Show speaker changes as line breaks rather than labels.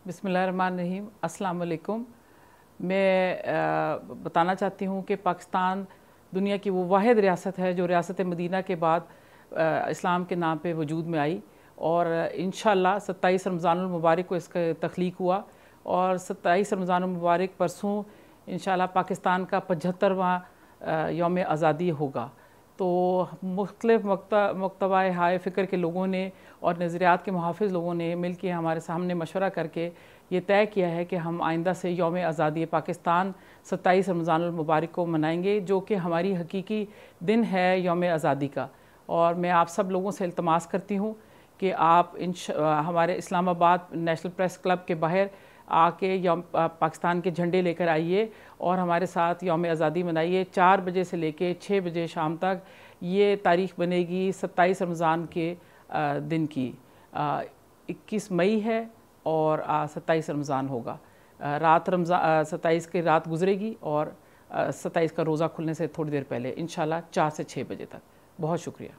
बिस्मिल्लाहिर्रहमानिर्रहीम, अस्सलाम वालेकुम। मैं बताना चाहती हूँ कि पाकिस्तान दुनिया की वो वाहिद रियासत है जो रियासत मदीना के बाद इस्लाम के नाम पे वजूद में आई और इंशाअल्लाह 27 रमज़ानुल मुबारक को इसका तख्लीक हुआ और 27 रमज़ानुल मुबारक परसों इंशाअल्लाह पाकिस्तान का 75वां यौम आज़ादी होगा। तो मुख्तलिफ़ मकतबा हाय फ़िक्र के लोगों ने और नज़रियात के मुहाफ़िज़ लोगों ने मिल के हमारे सामने मशवरा करके ये तय किया है कि हम आइंदा से यौम आज़ादी पाकिस्तान 27 रमज़ानुल मुबारक को मनाएंगे, जो कि हमारी हकीकी दिन है यौम आज़ादी का। और मैं आप सब लोगों से इल्तमास करती हूँ कि आप हमारे इस्लामाबाद नेशनल प्रेस क्लब के बाहर आके पाकिस्तान के झंडे लेकर आइए और हमारे साथ यौम आज़ादी मनाइए। 4 बजे से लेके 6 बजे शाम तक ये तारीख़ बनेगी 27 रमज़ान के दिन की। 21 मई है और 27 रमज़ान होगा। 27 की रात गुजरेगी और 27 का रोज़ा खुलने से थोड़ी देर पहले इंशाल्लाह 4 से 6 बजे तक। बहुत शुक्रिया।